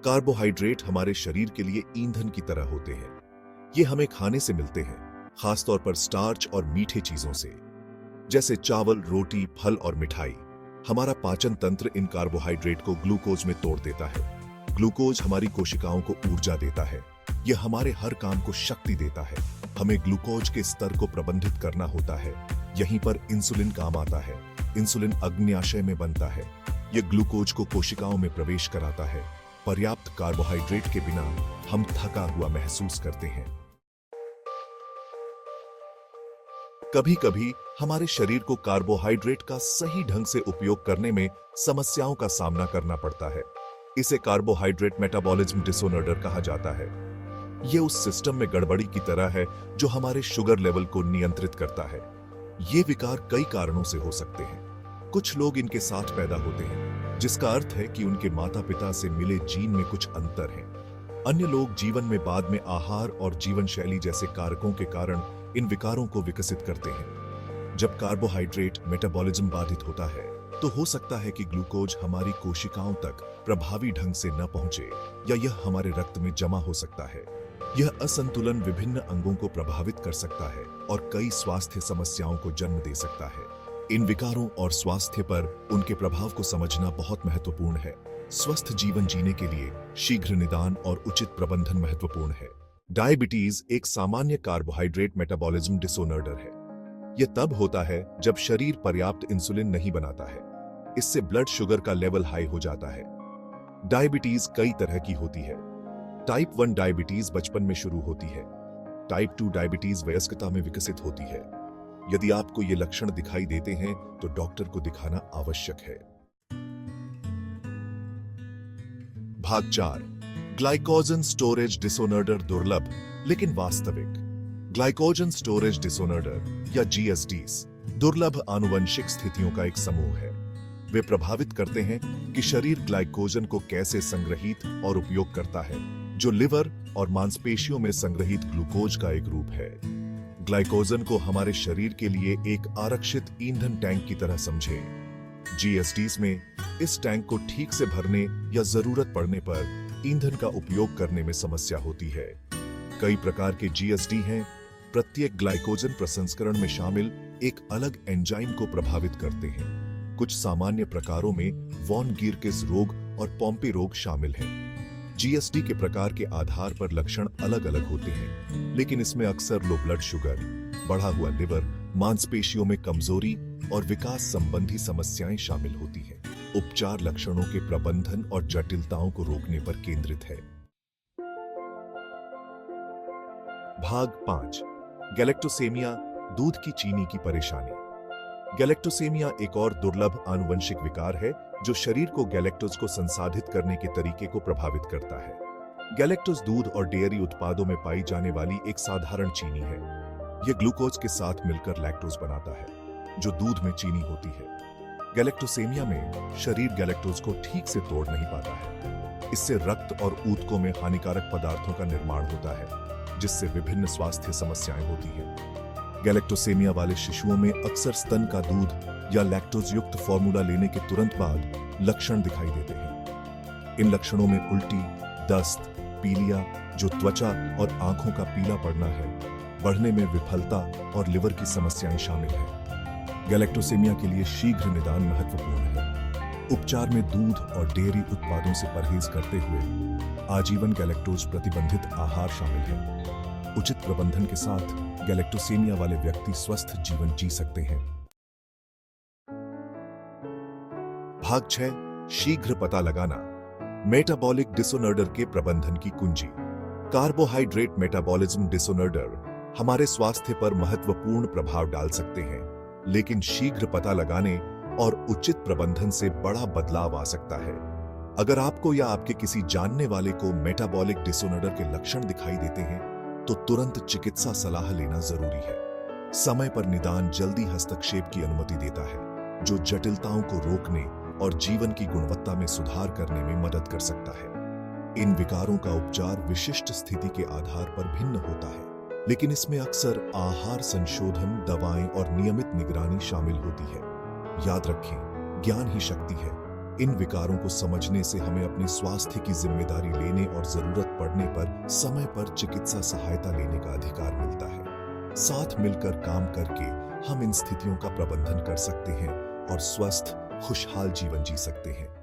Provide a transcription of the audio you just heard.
Carbohydrate हमारे शरीर के लिए ईंधन की तरह होते हैं। ये हमें खाने से मिलते हैं, खासतौर पर स्टार्च और मीठे चीजों से, जैसे चावल, रोटी, फल और मिठाई। हमारा पाचन तंत्र इन कार्बोहाइड्रेट को ग्लूकोज में तोड़ देता है। ग्लूकोज हमारी कोशिकाओं को ऊर्जा देता है। यह हमारे हर काम को शक्ति देता है। हमें ग्लूकोज के स्तर को प्रबंधित करना होता है। यहीं पर इंसुलिन काम आता है। इंसुलिन अग्न्याशय में बनता है। यह ग्लूकोज को कोशिकाओं में प्रवेश कराता है। पर्याप्त कार्बोहाइड्रेट के बिना हम थका हुआ महसूस करते हैं। कभी कभी हमारे शरीर को कार्बोहाइड्रेट का सही ढंग से उपयोग करने में समस्याओं का सामना करना पड़ता है। इसे कार्बोहाइड्रेट मेटाबॉलिज्म डिसऑर्डर कहा जाता है। यह उस सिस्टम में गड़बड़ी की तरह है जो हमारे शुगर लेवल को नियंत्रित करता है। ये विकार कई कारणों से हो सकते हैं। कुछ लोग इनके साथ पैदा होते हैं, जिसका अर्थ है कि उनके माता पिता से मिले जीन में कुछ अंतर है। अन्य लोग जीवन में बाद में आहार और जीवन शैली जैसे कारकों के कारण इन विकारों को विकसित करते हैं। जब कार्बोहाइड्रेट मेटाबॉलिज्म बाधित होता है तो हो सकता है कि ग्लूकोज हमारी कोशिकाओं तक प्रभावी ढंग से न पहुंचे या यह हमारे रक्त में जमा हो सकता है। यह असंतुलन विभिन्न अंगों को प्रभावित कर सकता है और कई स्वास्थ्य समस्याओं को जन्म दे सकता है। इन विकारों और स्वास्थ्य पर उनके प्रभाव को समझना बहुत महत्वपूर्ण है। स्वस्थ जीवन जीने के लिए शीघ्र निदान और उचित प्रबंधन महत्वपूर्ण है। डायबिटीज एक सामान्य कार्बोहाइड्रेट मेटाबॉलिज्म डिसऑर्डर है। यह तब होता है जब शरीर पर्याप्त इंसुलिन नहीं बनाता है। इससे ब्लड शुगर का लेवल हाई हो जाता है। डायबिटीज कई तरह की होती है। टाइप 1 डायबिटीज बचपन में शुरू होती है। टाइप 2 डायबिटीज वयस्कता में विकसित होती है। यदि आपको ये लक्षण दिखाई देते हैं तो डॉक्टर को दिखाना आवश्यक है। भाग 4, ग्लाइकोजन स्टोरेज डिसऑर्डर दुर्लभ लेकिन वास्तविक। ग्लाइकोजन स्टोरेज डिसऑर्डर या जीएसडीज दुर्लभ आनुवंशिक स्थितियों का एक समूह है। वे प्रभावित करते हैं कि शरीर ग्लाइकोजन को कैसे संग्रहित और उपयोग करता है, जो लिवर और मांसपेशियों में संग्रहित ग्लूकोज का एक रूप है। ग्लाइकोजन को हमारे शरीर के लिए एक आरक्षित ईंधन टैंक की तरह समझें। जीएसडीज में इस टैंक को ठीक से भरने या जरूरत पड़ने पर ईंधन का उपयोग करने में समस्या होती है। कई प्रकार के जीएसडी हैं। प्रत्येक ग्लाइकोजन प्रसंस्करण में शामिल एक अलग एंजाइम को प्रभावित करते हैं। कुछ सामान्य प्रकारों में वॉन गिरकिस रोग और पॉम्पे रोग शामिल हैं। जीएसडी के प्रकार के आधार पर लक्षण अलग अलग होते हैं, लेकिन इसमें अक्सर लो ब्लड शुगर, बढ़ा हुआ लिवर, मांसपेशियों में कमजोरी और विकास संबंधी समस्याएं शामिल होती हैं। उपचार लक्षणों के प्रबंधन और जटिलताओं को रोकने पर केंद्रित है। भाग 5, गैलेक्टोसेमिया, दूध की चीनी की परेशानी। गैलेक्टोसेमिया एक और दुर्लभ आनुवंशिक विकार है जो शरीर को गैलेक्टोज को संसाधित करने के तरीके को प्रभावित करता है। गैलेक्टोज दूध और डेयरी उत्पादों में पाई जाने वाली एक साधारण चीनी है। यह ग्लूकोज के साथ मिलकर लैक्टोज बनाता है, जो दूध में चीनी होती है। गैलेक्टोसेमिया में शरीर गैलेक्टोज को ठीक से तोड़ नहीं पाता है। इससे रक्त और ऊतकों में हानिकारक पदार्थों का निर्माण होता है, जिससे विभिन्न स्वास्थ्य समस्याएं होती हैं। गैलेक्टोसेमिया वाले शिशुओं में अक्सर स्तन का दूध या लैक्टोज युक्त फॉर्मूला लेने के तुरंत बाद लक्षण दिखाई देते हैं। इन लक्षणों में उल्टी, दस्त, पीलिया जो त्वचा और आंखों का पीला पड़ना है, बढ़ने में विफलता और लिवर की समस्याएं शामिल हैं। गैलेक्टोसेमिया के लिए शीघ्र निदान महत्वपूर्ण है। उपचार में दूध और डेयरी उत्पादों से परहेज करते हुए आजीवन गैलेक्टोज प्रतिबंधित आहार शामिल है। उचित प्रबंधन के साथ गैलेक्टोसेमिया वाले व्यक्ति स्वस्थ जीवन जी सकते हैं। भाग 6, शीघ्र पता लगाना, मेटाबॉलिक डिसऑर्डर के प्रबंधन की कुंजी। कार्बोहाइड्रेट मेटाबॉलिज्म डिसऑर्डर हमारे स्वास्थ्य पर महत्वपूर्ण प्रभाव डाल सकते हैं, लेकिन शीघ्र पता लगाने और उचित प्रबंधन से बड़ा बदलाव आ सकता है। अगर आपको या आपके किसी जानने वाले को मेटाबॉलिक डिसऑर्डर के लक्षण दिखाई देते हैं तो तुरंत चिकित्सा सलाह लेना जरूरी है। समय पर निदान जल्दी हस्तक्षेप की अनुमति देता है, जो जटिलताओं को रोकने और जीवन की गुणवत्ता में सुधार करने में मदद कर सकता है। इन विकारों का उपचार विशिष्ट स्थिति के आधार पर भिन्न होता है, लेकिन इसमें अक्सर आहार संशोधन, दवाएं और नियमित निगरानी शामिल होती है। याद रखें, ज्ञान ही शक्ति है। इन विकारों को समझने से हमें अपने स्वास्थ्य की जिम्मेदारी लेने और जरूरत पड़ने पर समय पर चिकित्सा सहायता लेने का अधिकार मिलता है। साथ मिलकर काम करके हम इन स्थितियों का प्रबंधन कर सकते हैं और स्वस्थ, खुशहाल जीवन जी सकते हैं।